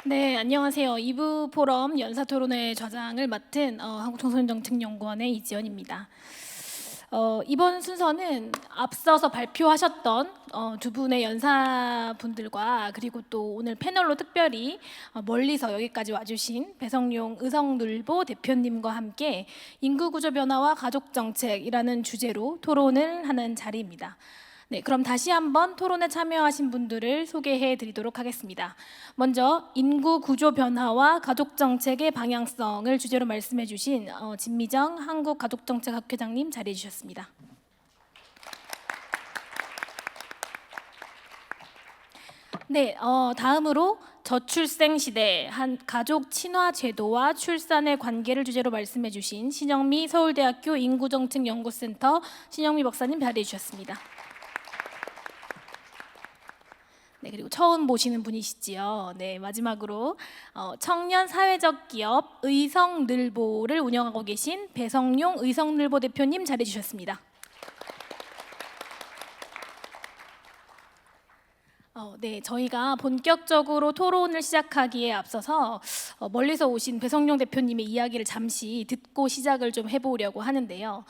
네, 안녕하세요. 2부 포럼 연사토론회 좌장을 맡은 한국청소년정책연구원의 이지연입니다. 이번 순서는 앞서서 발표하셨던 두 분의 연사분들과 그리고 또 오늘 패널로 특별히 멀리서 여기까지 와주신 배성용 의성눌보 대표님과 함께 인구구조 변화와 가족정책이라는 주제로 토론을 하는 자리입니다. 네, 그럼 다시 한번 토론에 참여하신 분들을 소개해 드리도록 하겠습니다. 먼저 인구 구조 변화와 가족 정책의 방향성을 주제로 말씀해 주신 진미정 한국가족정책학회장님 자리해 주셨습니다. 네, 다음으로 저출생 시대 한 가족 친화 제도와 출산의 관계를 주제로 말씀해 주신 신영미 서울대학교 인구정책연구센터 신영미 박사님 자리해 주셨습니다. 네, 그리고 처음 보시는 분이시지요. 네, 마지막으로 청년 사회적 기업 의성늘보를 운영하고 계신 배성용 의성늘보 대표님 자리해 주셨습니다. 네, 저희가 본격적으로 토론을 시작하기에 앞서서 멀리서 오신 배성용 대표님의 이야기를 잠시 듣고 시작을 좀 해보려고 하는데요.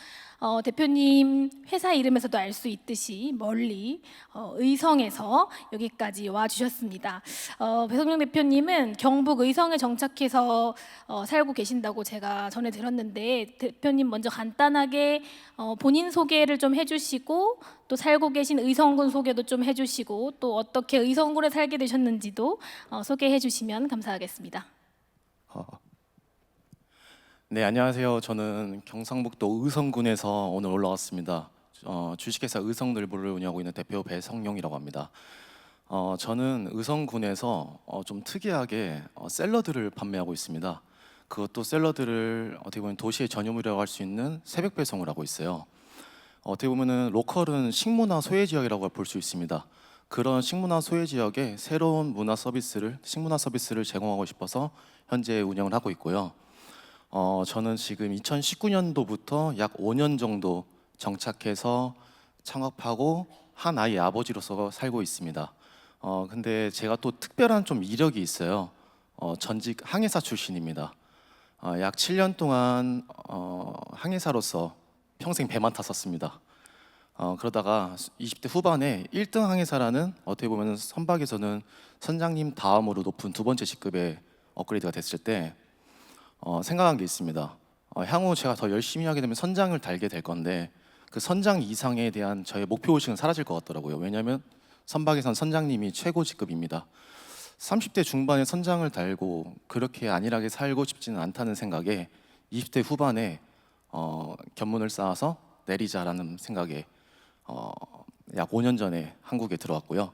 대표님 회사 이름에서도 알 수 있듯이 멀리 의성에서 여기까지 와 주셨습니다. 배성용 대표님은 경북 의성에 정착해서 살고 계신다고 제가 전해 들었는데 대표님 먼저 간단하게 본인 소개를 좀 해주시고 또 살고 계신 의성군 소개도 좀 해주시고 또 어떻게 의성군에 살게 되셨는지도 소개해 주시면 감사하겠습니다. 네, 안녕하세요. 저는 경상북도 의성군에서 오늘 올라왔습니다. 주식회사 의성늘보를 운영하고 있는 대표 배성용이라고 합니다. 저는 의성군에서 좀 특이하게 샐러드를 판매하고 있습니다. 그것도 샐러드를 어떻게 보면 도시의 전유물이라고 할 수 있는 새벽 배송을 하고 있어요. 어떻게 보면은 로컬은 식문화 소외 지역이라고 볼 수 있습니다. 그런 식문화 소외 지역에 새로운 식문화 서비스를 제공하고 싶어서 현재 운영을 하고 있고요. 저는 지금 2019년도부터 약 5년 정도 정착해서 창업하고 한 아이의 아버지로서 살고 있습니다. 근데 제가 또 특별한 좀 이력이 있어요. 전직 항해사 출신입니다. 약 7년 동안 항해사로서 평생 배만 탔었습니다. 그러다가 20대 후반에 1등 항해사라는 어떻게 보면 선박에서는 선장님 다음으로 높은 두 번째 직급에 업그레이드가 됐을 때 생각한 게 있습니다. 향후 제가 더 열심히 하게 되면 선장을 달게 될 건데 그 선장 이상에 대한 저의 목표의식은 사라질 것 같더라고요. 왜냐하면 선박에선 선장님이 최고 직급입니다. 30대 중반에 선장을 달고 그렇게 안일하게 살고 싶지는 않다는 생각에 20대 후반에 견문을 쌓아서 내리자라는 생각에 약 5년 전에 한국에 들어왔고요.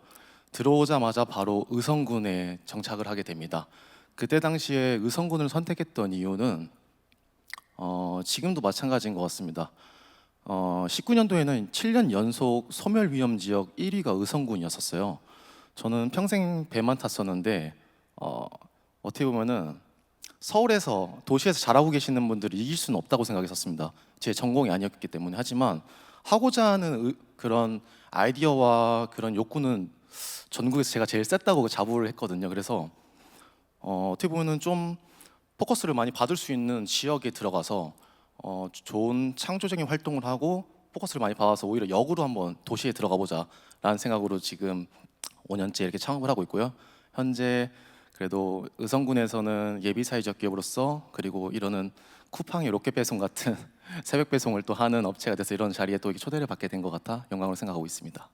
들어오자마자 바로 의성군에 정착을 하게 됩니다. 그때 당시에 의성군을 선택했던 이유는 지금도 마찬가지인 것 같습니다. 19년도에는 7년 연속 소멸 위험 지역 1위가 의성군이었었어요. 저는 평생 배만 탔었는데 어떻게 보면은 서울에서 도시에서 잘하고 계시는 분들을 이길 수는 없다고 생각했었습니다. 제 전공이 아니었기 때문에. 하지만 하고자 하는 그런 아이디어와 그런 욕구는 전국에서 제가 제일 셌다고 자부를 했거든요. 그래서 어떻게 보면은 좀 포커스를 많이 받을 수 있는 지역에 들어가서 좋은 창조적인 활동을 하고 포커스를 많이 받아서 오히려 역으로 한번 도시에 들어가 보자라는 생각으로 지금 5년째 이렇게 창업을 하고 있고요. 현재 그래도 의성군에서는 예비 사회적 기업으로서 그리고 이러는 쿠팡의 로켓 배송 같은 새벽 배송을 또 하는 업체가 돼서 이런 자리에 또 초대를 받게 된 것 같아 영광으로 생각하고 있습니다.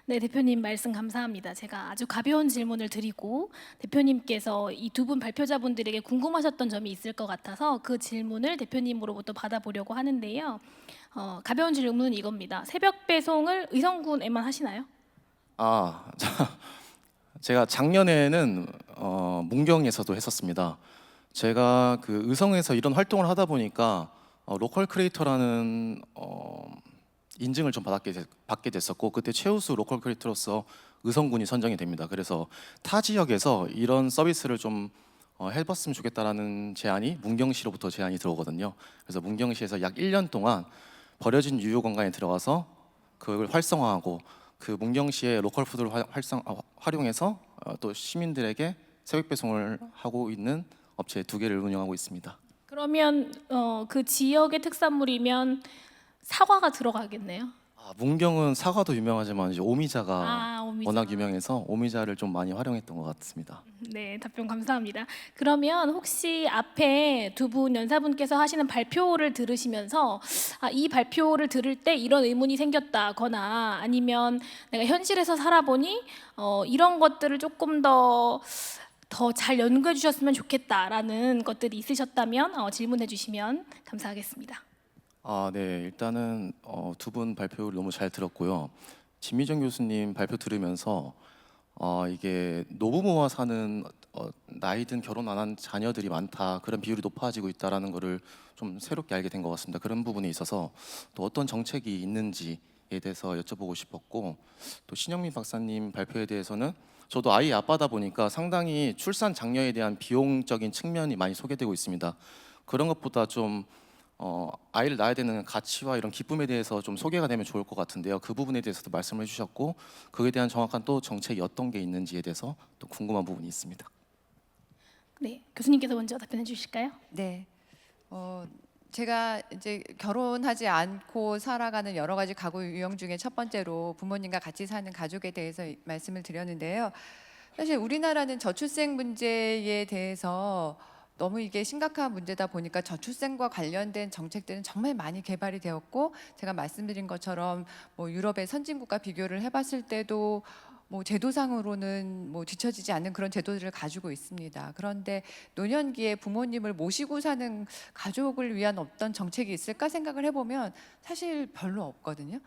네, 대표님 말씀 감사합니다. 제가 아주 가벼운 질문을 드리고 대표님께서 이 두 분 발표자분들에게 궁금하셨던 점이 있을 것 같아서 그 질문을 대표님으로부터 받아보려고 하는데요. 가벼운 질문은 이겁니다. 새벽 배송을 의성군에만 하시나요? 제가 작년에는 문경에서도 했었습니다. 제가 그 의성에서 이런 활동을 하다 보니까 로컬 크리에이터라는 인증을 좀 받게 됐었고 그때 최우수 로컬 크리에이터로서 의성군이 선정이 됩니다. 그래서 타 지역에서 이런 서비스를 좀 해봤으면 좋겠다라는 제안이 문경시로부터 제안이 들어오거든요. 그래서 문경시에서 약 1년 동안 버려진 유휴공간에 들어가서 그걸 활성화하고 그 문경시의 로컬 푸드를 활용해서 또 시민들에게 새벽 배송을 하고 있는 업체 2개를 운영하고 있습니다. 그러면 그 지역의 특산물이면 사과가 들어가겠네요. 문경은 사과도 유명하지만 이제 오미자가 오미자. 워낙 유명해서 오미자를 좀 많이 활용했던 것 같습니다. 네, 답변 감사합니다. 그러면 혹시 앞에 두 분 연사분께서 하시는 발표를 들으시면서 이 발표를 들을 때 이런 의문이 생겼다거나 아니면 내가 현실에서 살아보니 이런 것들을 조금 더 잘 연구해 주셨으면 좋겠다라는 것들이 있으셨다면 질문해 주시면 감사하겠습니다. 네. 일단은 두 분 발표를 너무 잘 들었고요. 진미정 교수님 발표 들으면서 이게 노부모와 사는 나이 든 결혼 안 한 자녀들이 많다, 그런 비율이 높아지고 있다라는 거를 좀 새롭게 알게 된 것 같습니다. 그런 부분에 있어서 또 어떤 정책이 있는지에 대해서 여쭤보고 싶었고, 또 신영민 박사님 발표에 대해서는 저도 아이 아빠다 보니까 상당히 출산 장려에 대한 비용적인 측면이 많이 소개되고 있습니다. 그런 것보다 좀 아이를 낳아야 되는 가치와 이런 기쁨에 대해서 좀 소개가 되면 좋을 것 같은데요. 그 부분에 대해서도 말씀을 해주셨고, 그에 대한 정확한 또 정책이 어떤 게 있는지에 대해서 또 궁금한 부분이 있습니다. 네, 교수님께서 먼저 답변해 주실까요? 네. 제가 이제 결혼하지 않고 살아가는 여러 가지 가구 유형 중에 첫 번째로 부모님과 같이 사는 가족에 대해서 말씀을 드렸는데요. 사실 우리나라는 저출생 문제에 대해서 너무 이게 심각한 문제다 보니까 저출생과 관련된 정책들은 정말 많이 개발이 되었고, 제가 말씀드린 것처럼 뭐 유럽의 선진국과 비교를 해봤을 때도 뭐 제도상으로는 뭐 뒤처지지 않는 그런 제도들을 가지고 있습니다. 그런데 노년기에 부모님을 모시고 사는 가족을 위한 어떤 정책이 있을까 생각을 해보면 사실 별로 없거든요.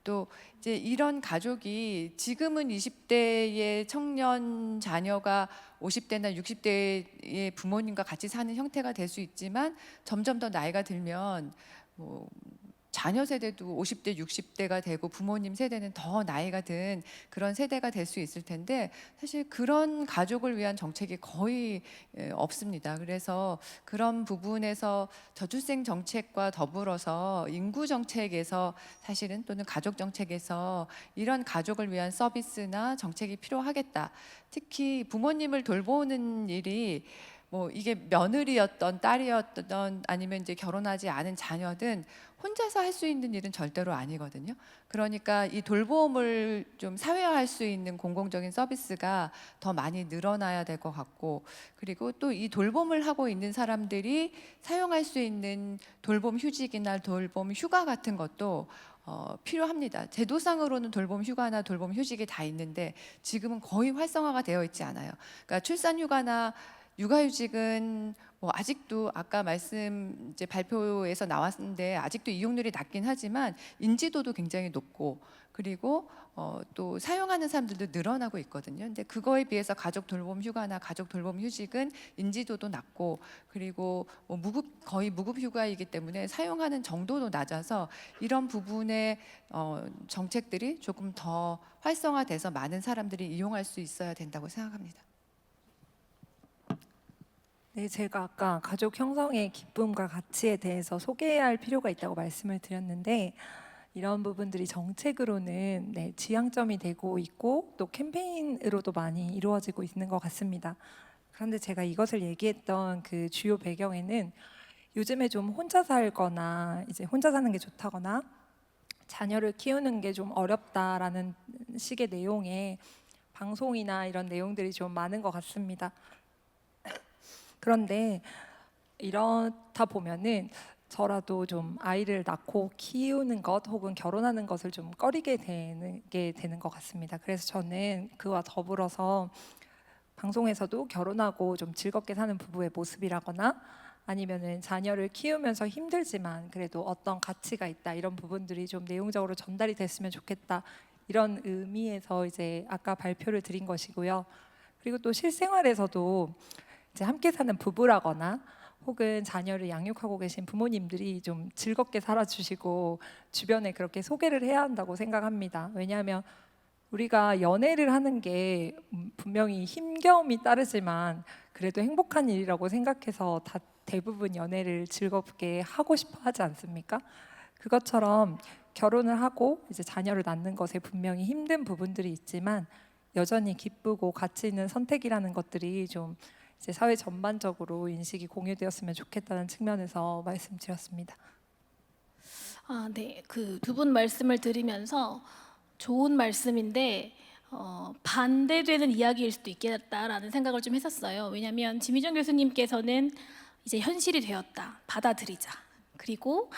또 이제 이런 가족이 지금은 20대의 청년 자녀가 50대나 60대의 부모님과 같이 사는 형태가 될 수 있지만, 점점 더 나이가 들면 뭐 자녀 세대도 50대, 60대가 되고 부모님 세대는 더 나이가 든 그런 세대가 될 수 있을 텐데, 사실 그런 가족을 위한 정책이 거의 없습니다. 그래서 그런 부분에서 저출생 정책과 더불어서 인구 정책에서 사실은, 또는 가족 정책에서 이런 가족을 위한 서비스나 정책이 필요하겠다. 특히 부모님을 돌보는 일이 뭐 이게 며느리였던 딸이었던 아니면 이제 결혼하지 않은 자녀든 혼자서 할 수 있는 일은 절대로 아니거든요. 그러니까 이 돌봄을 좀 사회화할 수 있는 공공적인 서비스가 더 많이 늘어나야 될 것 같고, 그리고 또 이 돌봄을 하고 있는 사람들이 사용할 수 있는 돌봄 휴직이나 돌봄 휴가 같은 것도 필요합니다. 제도상으로는 돌봄 휴가나 돌봄 휴직이 다 있는데 지금은 거의 활성화가 되어 있지 않아요. 그러니까 출산 휴가나 육아휴직은 뭐 아직도 아까 말씀 이제 발표에서 나왔는데 아직도 이용률이 낮긴 하지만 인지도도 굉장히 높고, 그리고 또 사용하는 사람들도 늘어나고 있거든요. 근데 그거에 비해서 가족 돌봄 휴가나 가족 돌봄 휴직은 인지도도 낮고, 그리고 뭐 거의 무급 휴가이기 때문에 사용하는 정도도 낮아서 이런 부분의 정책들이 조금 더 활성화돼서 많은 사람들이 이용할 수 있어야 된다고 생각합니다. 네, 제가 아까 가족 형성의 기쁨과 가치에 대해서 소개해야 할 필요가 있다고 말씀을 드렸는데, 이런 부분들이 정책으로는 지향점이 되고 있고 또 캠페인으로도 많이 이루어지고 있는 것 같습니다. 그런데 제가 이것을 얘기했던 그 주요 배경에는 요즘에 좀 혼자 살거나 이제 혼자 사는 게 좋다거나 자녀를 키우는 게 좀 어렵다라는 식의 내용의 방송이나 이런 내용들이 좀 많은 것 같습니다. 그런데 이렇다 보면은 저라도 좀 아이를 낳고 키우는 것 혹은 결혼하는 것을 좀 꺼리게 되는 것 같습니다. 그래서 저는 그와 더불어서 방송에서도 결혼하고 좀 즐겁게 사는 부부의 모습이라거나 아니면은 자녀를 키우면서 힘들지만 그래도 어떤 가치가 있다, 이런 부분들이 좀 내용적으로 전달이 됐으면 좋겠다, 이런 의미에서 이제 아까 발표를 드린 것이고요. 그리고 또 실생활에서도 이제 함께 사는 부부라거나 혹은 자녀를 양육하고 계신 부모님들이 좀 즐겁게 살아주시고 주변에 그렇게 소개를 해야 한다고 생각합니다. 왜냐하면 우리가 연애를 하는 게 분명히 힘겨움이 따르지만 그래도 행복한 일이라고 생각해서 대부분 연애를 즐겁게 하고 싶어 하지 않습니까? 그것처럼 결혼을 하고 이제 자녀를 낳는 것에 분명히 힘든 부분들이 있지만 여전히 기쁘고 가치 있는 선택이라는 것들이 좀 이제 사회 전반적으로 인식이 공유되었으면 좋겠다는 측면에서 말씀드렸습니다. 아, 네. 그 두 분 말씀을 들으면서 좋은 말씀인데 반대되는 이야기일 수도 있겠다라는 생각을 좀 했었어요. 왜냐하면 지미정 교수님께서는 이제 현실이 되었다, 받아들이자. 그리고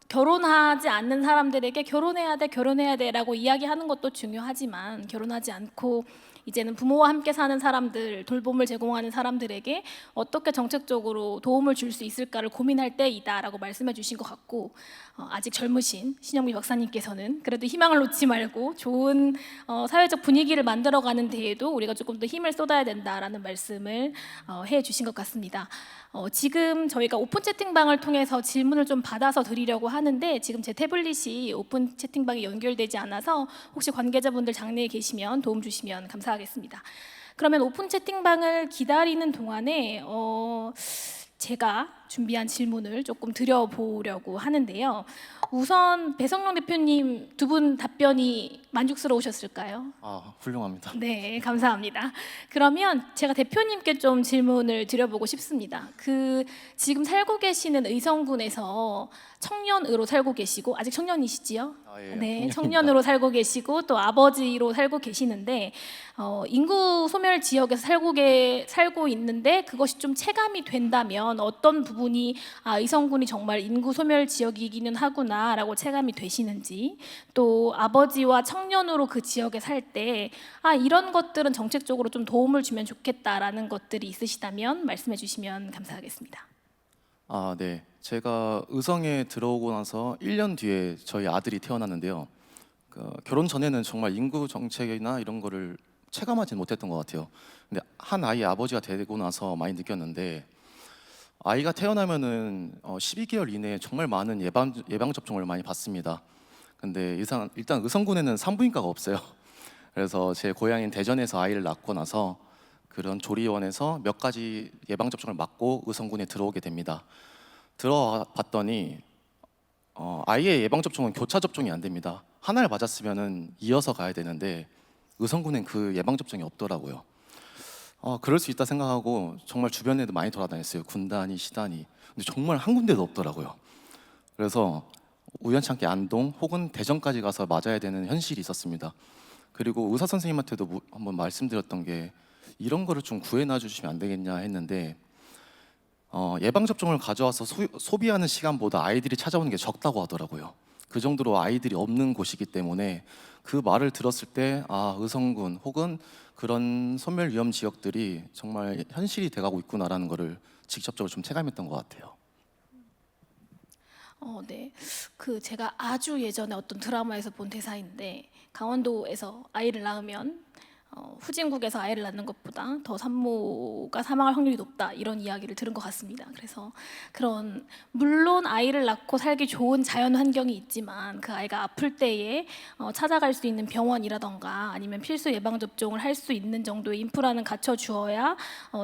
결혼하지 않는 사람들에게 결혼해야 돼라고 이야기하는 것도 중요하지만 결혼하지 않고 이제는 부모와 함께 사는 사람들, 돌봄을 제공하는 사람들에게 어떻게 정책적으로 도움을 줄 수 있을까를 고민할 때이다라고 말씀해 주신 것 같고, 아직 젊으신 신영미 박사님께서는 그래도 희망을 놓지 말고 좋은 사회적 분위기를 만들어가는 데에도 우리가 조금 더 힘을 쏟아야 된다라는 말씀을 해 주신 것 같습니다. 지금 저희가 오픈 채팅방을 통해서 질문을 좀 받아서 드리려고 하는데 지금 제 태블릿이 오픈 채팅방에 연결되지 않아서 혹시 관계자분들 장내에 계시면 도움 주시면 감사하겠습니다. 그러면 오픈 채팅방을 기다리는 동안에 제가 준비한 질문을 조금 드려보려고 하는데요. 우선 배성룡 대표님 두 분 답변이 만족스러우셨을까요? 아, 훌륭합니다. 네, 감사합니다. 그러면 제가 대표님께 좀 질문을 드려보고 싶습니다. 지금 살고 계시는 의성군에서 청년으로 살고 계시고 아직 청년이시지요? 아, 예, 네, 청년입니다. 청년으로 살고 계시고 또 아버지로 살고 계시는데 인구 소멸 지역에서 살고 있는데 그것이 좀 체감이 된다면 어떤 부분이 의성군이 정말 인구 소멸 지역이기는 하구나라고 체감이 되시는지, 또 아버지와 청년으로 그 지역에 살 때 이런 것들은 정책적으로 좀 도움을 주면 좋겠다라는 것들이 있으시다면 말씀해 주시면 감사하겠습니다. 아, 네. 제가 의성에 들어오고 나서 1년 뒤에 저희 아들이 태어났는데요. 결혼 전에는 정말 인구 정책이나 이런 거를 체감하지 못했던 것 같아요. 근데 한 아이의 아버지가 되고 나서 많이 느꼈는데, 아이가 태어나면은 12개월 이내에 정말 많은 예방 접종을 많이 받습니다. 근데 일단 의성군에는 산부인과가 없어요. 그래서 제 고향인 대전에서 아이를 낳고 나서 그런 조리원에서 몇 가지 예방 접종을 맞고 의성군에 들어오게 됩니다. 들어봤더니 아이의 예방 접종은 교차 접종이 안 됩니다. 하나를 맞았으면은 이어서 가야 되는데 의성군엔 그 예방 접종이 없더라고요. 그럴 수 있다 생각하고 정말 주변에도 많이 돌아다녔어요. 군단위, 시단위. 근데 정말 한 군데도 없더라고요. 그래서 우연찮게 안동 혹은 대전까지 가서 맞아야 되는 현실이 있었습니다. 그리고 의사 선생님한테도 한번 말씀드렸던 게 이런 거를 좀 구해놔 주시면 안 되겠냐 했는데, 예방 접종을 가져와서 소비하는 시간보다 아이들이 찾아오는 게 적다고 하더라고요. 그 정도로 아이들이 없는 곳이기 때문에 그 말을 들었을 때 의성군 혹은 그런 소멸 위험 지역들이 정말 현실이 돼가고 있구나라는 거를 직접적으로 좀 체감했던 것 같아요. 네. 제가 아주 예전에 어떤 드라마에서 본 대사인데, 강원도에서 아이를 낳으면 후진국에서 아이를 낳는 것보다 더 산모가 사망할 확률이 높다, 이런 이야기를 들은 것 같습니다. 그래서 물론 아이를 낳고 살기 좋은 자연 환경이 있지만 그 아이가 아플 때에 찾아갈 수 있는 병원이라던가 아니면 필수 예방 접종을 할 수 있는 정도의 인프라는 갖춰 주어야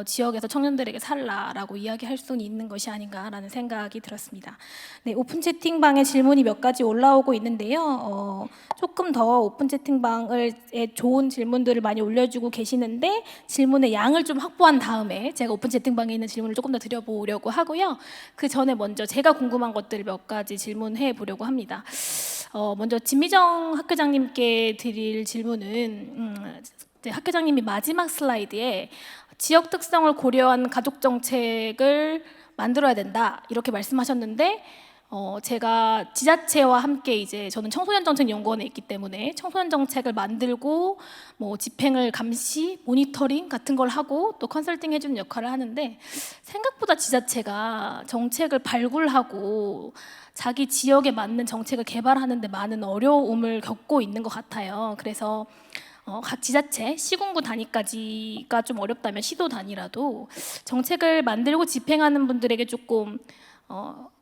지역에서 청년들에게 살라라고 이야기할 수는 있는 것이 아닌가라는 생각이 들었습니다. 네, 오픈 채팅방에 질문이 몇 가지 올라오고 있는데요. 조금 더 오픈 채팅방에 좋은 질문들을 많이 올려주고 계시는데 질문의 양을 좀 확보한 다음에 제가 오픈 채팅방에 있는 질문을 조금 더 드려보려고 하고요. 그 전에 먼저 제가 궁금한 것들을 몇 가지 질문해 보려고 합니다. 먼저 진미정 학교장님께 드릴 질문은 학교장님이 마지막 슬라이드에 지역 특성을 고려한 가족 정책을 만들어야 된다, 이렇게 말씀하셨는데, 제가 지자체와 함께 이제 저는 청소년정책연구원에 있기 때문에 청소년 정책을 만들고 집행을 감시, 모니터링 같은 걸 하고 또 컨설팅 해주는 역할을 하는데, 생각보다 지자체가 정책을 발굴하고 자기 지역에 맞는 정책을 개발하는 데 많은 어려움을 겪고 있는 것 같아요. 그래서 각 지자체, 시군구 단위까지가 좀 어렵다면 시도 단위라도 정책을 만들고 집행하는 분들에게 조금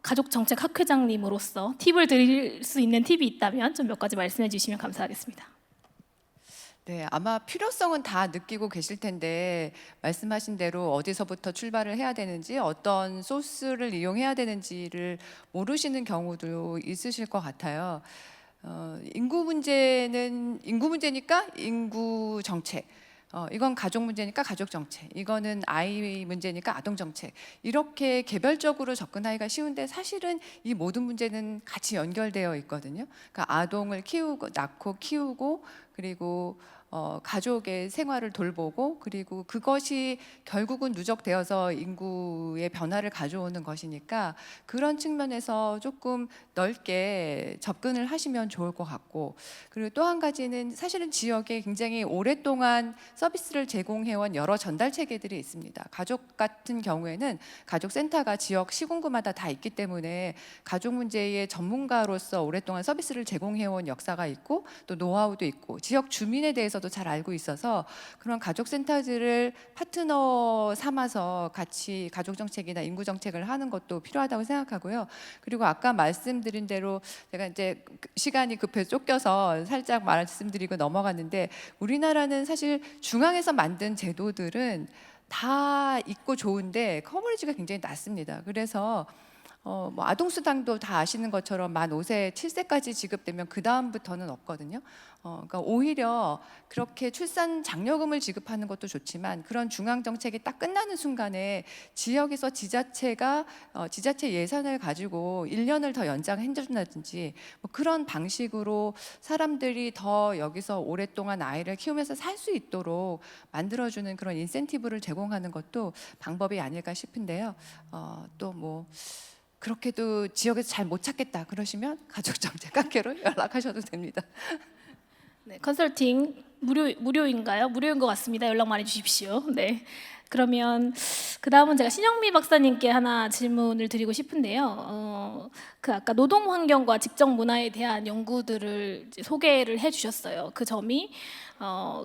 가족정책 학회장님으로서 팁을 드릴 수 있는 팁이 있다면 좀 몇 가지 말씀해 주시면 감사하겠습니다. 네, 아마 필요성은 다 느끼고 계실 텐데 말씀하신 대로 어디서부터 출발을 해야 되는지, 어떤 소스를 이용해야 되는지를 모르시는 경우도 있으실 것 같아요. 인구 문제는 인구 문제니까 인구 정책. 이건 가족 문제니까 가족 정책, 이거는 아이 문제니까 아동 정책, 이렇게 개별적으로 접근하기가 쉬운데 사실은 이 모든 문제는 같이 연결되어 있거든요. 그러니까 아동을 키우고 낳고 키우고 그리고 가족의 생활을 돌보고 그리고 그것이 결국은 누적되어서 인구의 변화를 가져오는 것이니까 그런 측면에서 조금 넓게 접근을 하시면 좋을 것 같고, 그리고 또 한 가지는 사실은 지역에 굉장히 오랫동안 서비스를 제공해온 여러 전달 체계들이 있습니다. 가족 같은 경우에는 가족센터가 지역 시군구마다 다 있기 때문에 가족 문제의 전문가로서 오랫동안 서비스를 제공해온 역사가 있고 또 노하우도 있고 지역 주민에 대해서도 잘 알고 있어서 그런 가족센터들을 파트너 삼아서 같이 가족 정책이나 인구 정책을 하는 것도 필요하다고 생각하고요. 그리고 아까 말씀드린 대로 제가 이제 시간이 급해서 쫓겨서 살짝 말씀드리고 넘어갔는데, 우리나라는 사실 중앙에서 만든 제도들은 다 있고 좋은데 커버리지가 굉장히 낮습니다. 그래서 뭐 아동수당도 다 아시는 것처럼 만 5세, 7세까지 지급되면 그 다음부터는 없거든요. 그러니까 오히려 그렇게 출산 장려금을 지급하는 것도 좋지만 그런 중앙 정책이 딱 끝나는 순간에 지역에서 지자체가 지자체 예산을 가지고 1년을 더 연장해준다든지 뭐 그런 방식으로 사람들이 더 여기서 오랫동안 아이를 키우면서 살 수 있도록 만들어주는 그런 인센티브를 제공하는 것도 방법이 아닐까 싶은데요. 또 뭐 그렇게도 지역에서 잘 못 찾겠다 그러시면 가족정책학회로 연락하셔도 됩니다. 네, 컨설팅 무료인가요? 무료인 것 같습니다. 연락 많이 주십시오. 네. 그러면 그 다음은 제가 신영미 박사님께 하나 질문을 드리고 싶은데요. 그 아까 노동 환경과 직장 문화에 대한 연구들을 이제 소개를 해주셨어요. 그 점이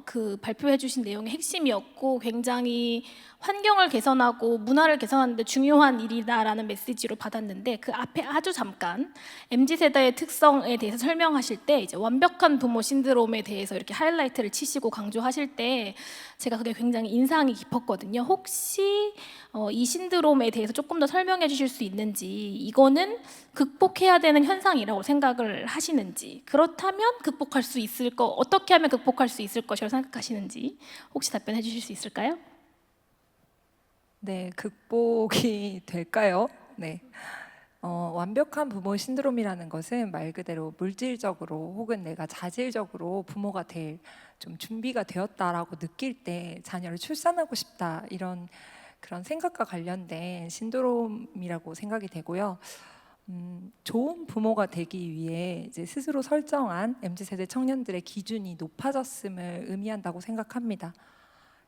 그 발표해주신 내용의 핵심이었고 굉장히 환경을 개선하고 문화를 개선하는 데 중요한 일이다라는 메시지로 받았는데, 그 앞에 아주 잠깐 MZ세대의 특성에 대해서 설명하실 때 이제 완벽한 부모 신드롬에 대해서 이렇게 하이라이트를 치시고 강조하실 때 제가 그게 굉장히 인상이 깊었거든요. 혹시 이 신드롬에 대해서 조금 더 설명해 주실 수 있는지, 이거는 극복해야 되는 현상이라고 생각을 하시는지, 그렇다면 극복할 수 있을 거, 어떻게 하면 극복할 수 있을 것이라고 생각하시는지 혹시 답변해 주실 수 있을까요? 네, 극복이 될까요? 네. 완벽한 부모 신드롬이라는 것은 말 그대로 물질적으로 혹은 내가 자질적으로 부모가 될 좀 준비가 되었다라고 느낄 때 자녀를 출산하고 싶다, 이런 그런 생각과 관련된 신드롬이라고 생각이 되고요. 좋은 부모가 되기 위해 이제 스스로 설정한 MZ세대 청년들의 기준이 높아졌음을 의미한다고 생각합니다.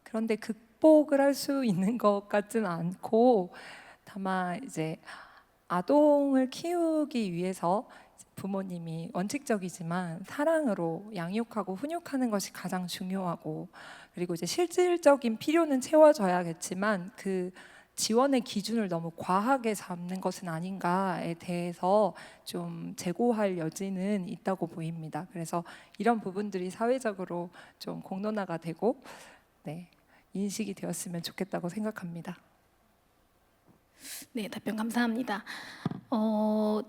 그런데 극복을 할 수 있는 것 같지는 않고, 다만 이제 아동을 키우기 위해서 부모님이 원칙적이지만 사랑으로 양육하고 훈육하는 것이 가장 중요하고, 그리고 이제 실질적인 필요는 채워져야겠지만 그 지원의 기준을 너무 과하게 잡는 것은 아닌가에 대해서 좀 재고할 여지는 있다고 보입니다. 그래서 이런 부분들이 사회적으로 좀 공론화가 되고 인식이 되었으면 좋겠다고 생각합니다. 네, 답변 감사합니다.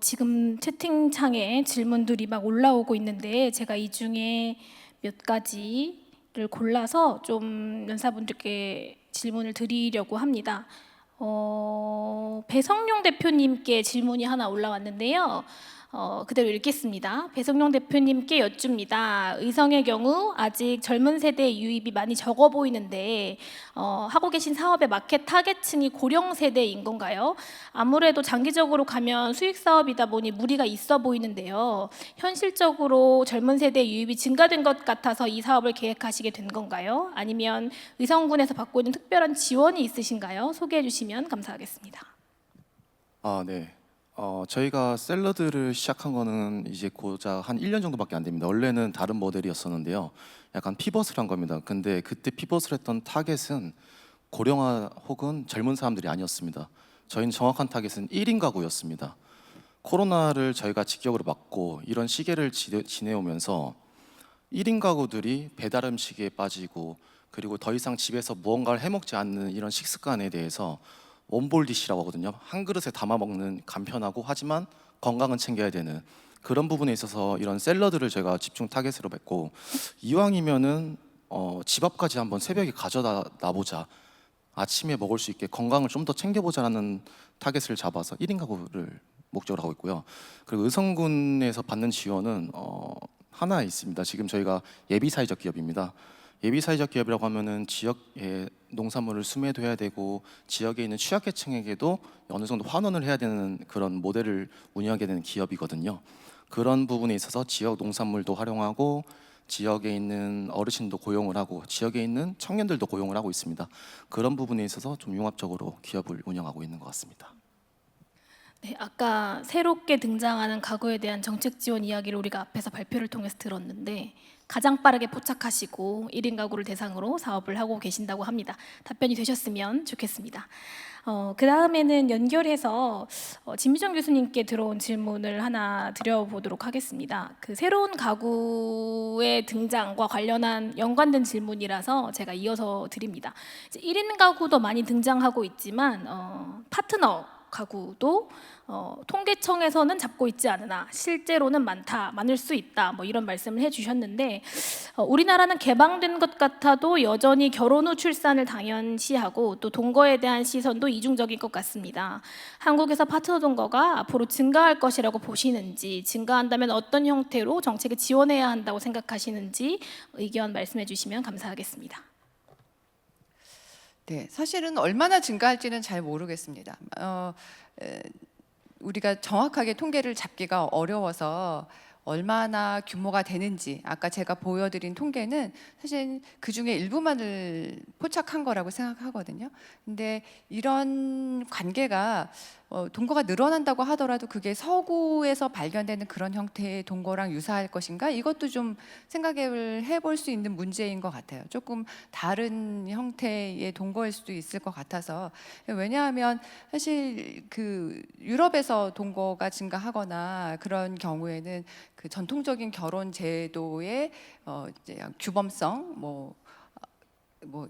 지금 채팅창에 질문들이 막 올라오고 있는데 제가 이 중에 몇 가지를 골라서 좀 연사분들께 질문을 드리려고 합니다. 배성룡 대표님께 질문이 하나 올라왔는데요. 그대로 읽겠습니다. 배성룡 대표님께 여쭙니다. 의성의 경우 아직 젊은 세대의 유입이 많이 적어 보이는데 하고 계신 사업의 마켓 타겟층이 고령 세대인 건가요? 아무래도 장기적으로 가면 수익 사업이다 보니 무리가 있어 보이는데요. 현실적으로 젊은 세대의 유입이 증가된 것 같아서 이 사업을 계획하시게 된 건가요? 아니면 의성군에서 받고 있는 특별한 지원이 있으신가요? 소개해 주시면 감사하겠습니다. 네. 저희가 샐러드를 시작한 거는 이제 고작 한 1년 정도밖에 안 됩니다. 원래는 다른 모델이었었는데요. 약간 피벗을 한 겁니다. 근데 그때 피벗을 했던 타겟은 고령화 혹은 젊은 사람들이 아니었습니다. 저희는 정확한 타겟은 1인 가구였습니다. 코로나를 저희가 직격으로 맞고 이런 시계를 지내오면서 1인 가구들이 배달 음식에 빠지고 그리고 더 이상 집에서 무언가를 해먹지 않는 이런 식습관에 대해서 원볼 디시라고 하거든요. 한 그릇에 담아 먹는 간편하고 하지만 건강은 챙겨야 되는 그런 부분에 있어서 이런 샐러드를 제가 집중 타겟으로 맺고 이왕이면은 집 앞까지 한번 새벽에 가져다 놔보자. 아침에 먹을 수 있게 건강을 좀 더 챙겨보자라는 타겟을 잡아서 1인 가구를 목적으로 하고 있고요. 그리고 의성군에서 받는 지원은 하나 있습니다. 지금 저희가 예비사회적 기업입니다. 예비사회적 기업이라고 하면은 지역에 농산물을 수매도 해야 되고 지역에 있는 취약계층에게도 어느 정도 환원을 해야 되는 그런 모델을 운영하게 되는 기업이거든요. 그런 부분에 있어서 지역 농산물도 활용하고 지역에 있는 어르신도 고용을 하고 지역에 있는 청년들도 고용을 하고 있습니다. 그런 부분에 있어서 좀 융합적으로 기업을 운영하고 있는 것 같습니다. 네, 아까 새롭게 등장하는 가구에 대한 정책 지원 이야기를 우리가 앞에서 발표를 통해서 들었는데 가장 빠르게 포착하시고 1인 가구를 대상으로 사업을 하고 계신다고 합니다. 답변이 되셨으면 좋겠습니다. 그 다음에는 연결해서 진미정 교수님께 들어온 질문을 하나 드려보도록 하겠습니다. 그 새로운 가구의 등장과 관련한 연관된 질문이라서 제가 이어서 드립니다. 이제 1인 가구도 많이 등장하고 있지만 파트너 가구도 통계청에서는 잡고 있지 않으나 실제로는 많을 수 있다. 뭐 이런 말씀을 해주셨는데 우리나라는 개방된 것 같아도 여전히 결혼 후 출산을 당연시하고 또 동거에 대한 시선도 이중적인 것 같습니다. 한국에서 파트너 동거가 앞으로 증가할 것이라고 보시는지, 증가한다면 어떤 형태로 정책을 지원해야 한다고 생각하시는지 의견 말씀해 주시면 감사하겠습니다. 네, 사실은 얼마나 증가할지는 잘 모르겠습니다. 우리가 정확하게 통계를 잡기가 어려워서 얼마나 규모가 되는지 아까 제가 보여드린 통계는 사실 그 중에 일부만을 포착한 거라고 생각하거든요. 근데 이런 관계가 동거가 늘어난다고 하더라도 그게 서구에서 발견되는 그런 형태의 동거랑 유사할 것인가? 이것도 좀 생각을 해볼 수 있는 문제인 것 같아요. 조금 다른 형태의 동거일 수도 있을 것 같아서 왜냐하면 사실 그 유럽에서 동거가 증가하거나 그런 경우에는 그 전통적인 결혼 제도의 이제 규범성 뭐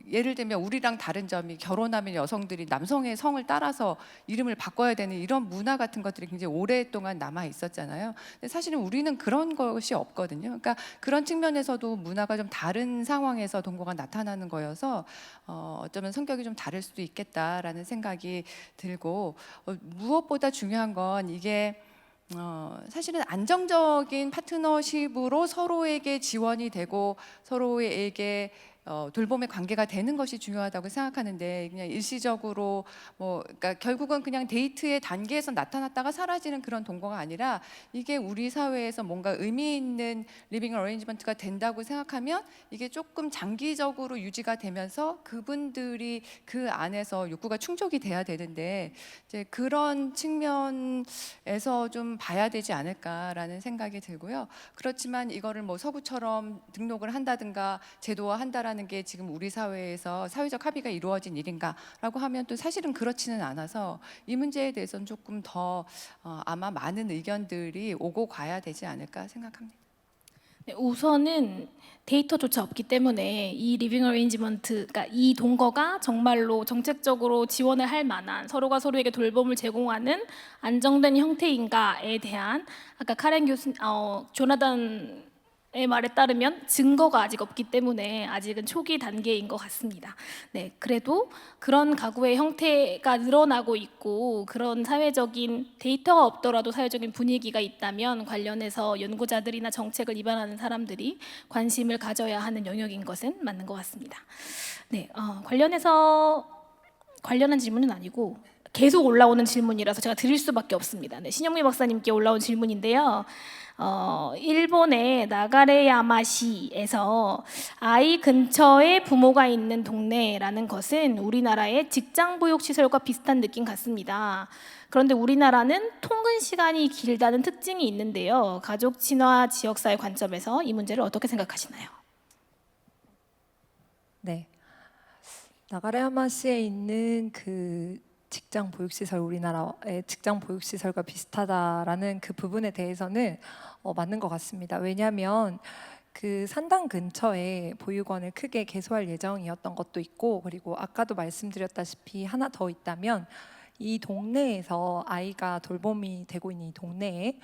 예를 들면 우리랑 다른 점이 결혼하면 여성들이 남성의 성을 따라서 이름을 바꿔야 되는 이런 문화 같은 것들이 굉장히 오랫동안 남아 있었잖아요. 근데 사실은 우리는 그런 것이 없거든요. 그러니까 그런 측면에서도 문화가 좀 다른 상황에서 동거가 나타나는 거여서 어쩌면 성격이 좀 다를 수도 있겠다라는 생각이 들고 무엇보다 중요한 건 이게 사실은 안정적인 파트너십으로 서로에게 지원이 되고 서로에게 돌봄의 관계가 되는 것이 중요하다고 생각하는데 그냥 일시적으로 그러니까 결국은 그냥 데이트의 단계에서 나타났다가 사라지는 그런 동거가 아니라 이게 우리 사회에서 뭔가 의미 있는 리빙 어레인지먼트가 된다고 생각하면 이게 조금 장기적으로 유지가 되면서 그분들이 그 안에서 욕구가 충족이 돼야 되는데 이제 그런 측면에서 좀 봐야 되지 않을까라는 생각이 들고요. 그렇지만 이거를 뭐 서구처럼 등록을 한다든가 제도화한다라는 게 지금 우리 사회에서 사회적 합의가 이루어진 일인가라고 하면 또 사실은 그렇지는 않아서 이 문제에 대해서는 조금 더 아마 많은 의견들이 오고 가야 되지 않을까 생각합니다. 네, 우선은 데이터조차 없기 때문에 이 리빙 어레인지먼트, 그러니까 이 동거가 정말로 정책적으로 지원을 할 만한 서로가 서로에게 돌봄을 제공하는 안정된 형태인가에 대한 아까 카렌 교수, 조나단의 말에 따르면 증거가 아직 없기 때문에 아직은 초기 단계인 것 같습니다. 네, 그래도 그런 가구의 형태가 늘어나고 있고 그런 사회적인 데이터가 없더라도 사회적인 분위기가 있다면 관련해서 연구자들이나 정책을 입안하는 사람들이 관심을 가져야 하는 영역인 것은 맞는 것 같습니다. 네, 관련한 질문은 아니고 계속 올라오는 질문이라서 제가 드릴 수밖에 없습니다. 네, 신영미 박사님께 올라온 질문인데요. 일본의 나가레야마시에서 아이 근처에 부모가 있는 동네라는 것은 우리나라의 직장 보육 시설과 비슷한 느낌 같습니다. 그런데 우리나라는 통근 시간이 길다는 특징이 있는데요. 가족 친화 지역사회 관점에서 이 문제를 어떻게 생각하시나요? 네, 나가레야마시에 있는 그 직장 보육시설, 우리나라의 직장 보육시설과 비슷하다라는 그 부분에 대해서는 맞는 것 같습니다. 왜냐하면 그 산당 근처에 보육원을 크게 개소할 예정이었던 것도 있고, 그리고 아까도 말씀드렸다시피 하나 더 있다면 이 동네에서 아이가 돌봄이 되고 있는 이 동네에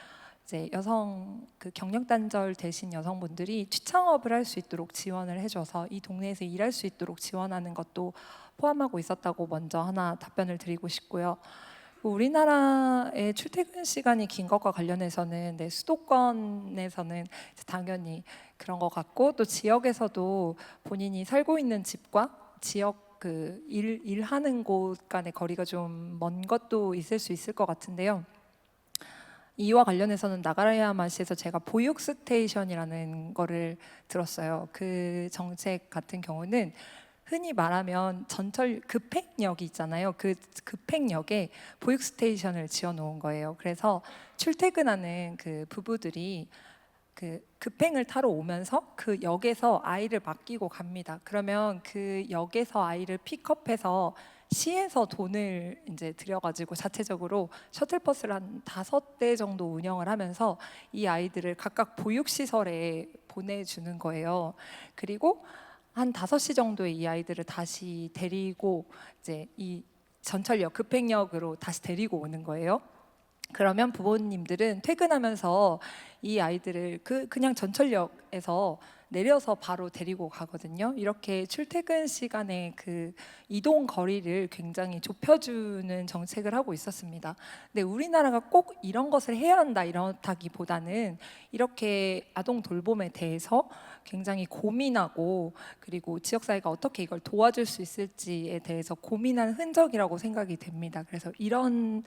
이제 여성 그 경력 단절 되신 여성분들이 취창업을 할 수 있도록 지원을 해줘서 이 동네에서 일할 수 있도록 지원하는 것도 포함하고 있었다고 먼저 하나 답변을 드리고 싶고요. 우리나라의 출퇴근 시간이 긴 것과 관련해서는 수도권에서는 이제 당연히 그런 것 같고, 또 지역에서도 본인이 살고 있는 집과 지역 그 일하는 곳 간의 거리가 좀 먼 것도 있을 수 있을 것 같은데요. 이와 관련해서는 나가야마시에서 제가 보육 스테이션이라는 거를 들었어요. 그 정책 같은 경우는 흔히 말하면 전철 급행역이 있잖아요. 그 급행역에 보육 스테이션을 지어 놓은 거예요. 그래서 출퇴근하는 그 부부들이 그 급행을 타러 오면서 그 역에서 아이를 맡기고 갑니다. 그러면 그 역에서 아이를 픽업해서 시에서 돈을 이제 들여가지고 자체적으로 셔틀버스를 한 5대 정도 운영을 하면서 이 아이들을 각각 보육시설에 보내주는 거예요. 그리고 한 5시 정도에 이 아이들을 다시 데리고 이제 이 전철역 급행역으로 다시 데리고 오는 거예요. 그러면 부모님들은 퇴근하면서 이 아이들을 그냥 전철역에서 내려서 바로 데리고 가거든요. 이렇게 출퇴근 시간에 그 이동 거리를 굉장히 좁혀주는 정책을 하고 있었습니다. 근데 우리나라가 꼭 이런 것을 해야 한다 이렇다기보다는 이렇게 아동 돌봄에 대해서 굉장히 고민하고, 그리고 지역사회가 어떻게 이걸 도와줄 수 있을지에 대해서 고민한 흔적이라고 생각이 됩니다. 그래서 이런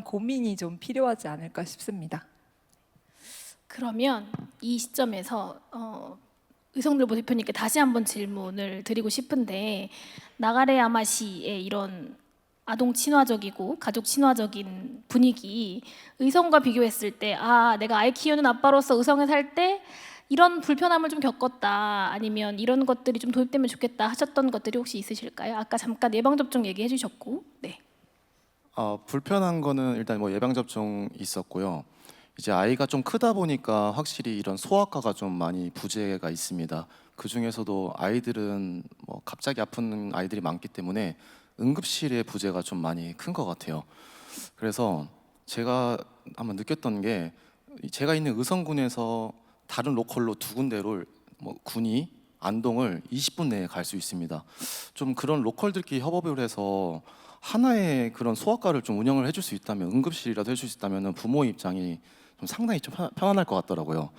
고민이 좀 필요하지 않을까 싶습니다. 그러면 이 시점에서 의성들보 대표님께 다시 한번 질문을 드리고 싶은데, 나가레 야마시의 이런 아동 친화적이고 가족 친화적인 분위기, 의성과 비교했을 때 내가 아이 키우는 아빠로서 의성에 살 때 이런 불편함을 좀 겪었다, 아니면 이런 것들이 좀 도입되면 좋겠다 하셨던 것들이 혹시 있으실까요? 아까 잠깐 예방접종 얘기해 주셨고. 네. 불편한 거는 일단 뭐 예방접종 있었고요. 이제 아이가 좀 크다 보니까 확실히 이런 소아과가 좀 많이 부재가 있습니다. 그 중에서도 아이들은 뭐 갑자기 아픈 아이들이 많기 때문에 응급실의 부재가 좀 많이 큰 것 같아요. 그래서 제가 한번 느꼈던 게, 제가 있는 의성군에서 다른 로컬로 2군데를 뭐 군이 안동을 20분 내에 갈 수 있습니다. 좀 그런 로컬들끼리 협업을 해서 하나의 그런 소아과를 좀 운영을 해줄 수 있다면, 응급실이라도 해줄 수 있다면 부모의 입장이 좀 상당히 좀 편안할 것 같더라고요.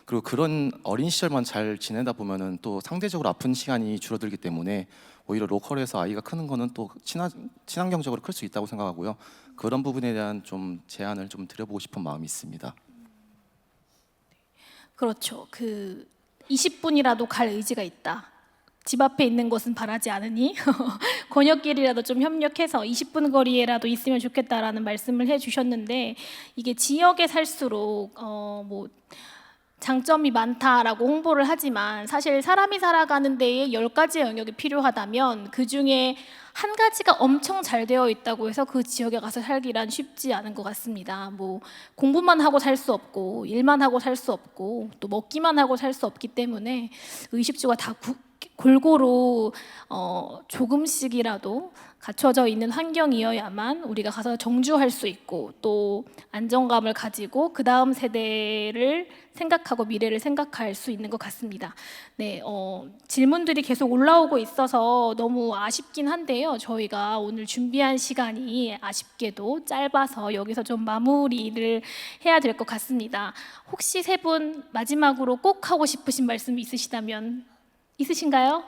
그리고 그런 어린 시절만 잘 지내다 보면은 또 상대적으로 아픈 시간이 줄어들기 때문에 오히려 로컬에서 아이가 크는 거는 또 친환경적으로 클 수 있다고 생각하고요. 그런 부분에 대한 좀 제안을 좀 드려보고 싶은 마음이 있습니다. 그렇죠. 20분이라도 갈 의지가 있다. 집 앞에 있는 곳은 바라지 않으니 권역끼리라도 좀 협력해서 20분 거리에라도 있으면 좋겠다라는 말씀을 해주셨는데, 이게 지역에 살수록 뭐 장점이 많다라고 홍보를 하지만 사실 사람이 살아가는 데에 10가지의 영역이 필요하다면 그 중에 한 가지가 엄청 잘 되어 있다고 해서 그 지역에 가서 살기란 쉽지 않은 것 같습니다. 뭐 공부만 하고 살 수 없고 일만 하고 살 수 없고 또 먹기만 하고 살 수 없기 때문에 의식주가 다 골고루 조금씩이라도 갖춰져 있는 환경이어야만 우리가 가서 정주할 수 있고 또 안정감을 가지고 그 다음 세대를 생각하고 미래를 생각할 수 있는 것 같습니다. 네, 질문들이 계속 올라오고 있어서 너무 아쉽긴 한데요. 저희가 오늘 준비한 시간이 아쉽게도 짧아서 여기서 좀 마무리를 해야 될 것 같습니다. 혹시 세 분 마지막으로 꼭 하고 싶으신 말씀이 있으시다면 있으신가요?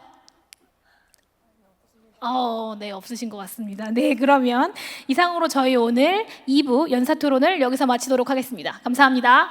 네, 없으신 것 같습니다. 네, 그러면 이상으로 저희 오늘 2부 연사토론을 여기서 마치도록 하겠습니다. 감사합니다.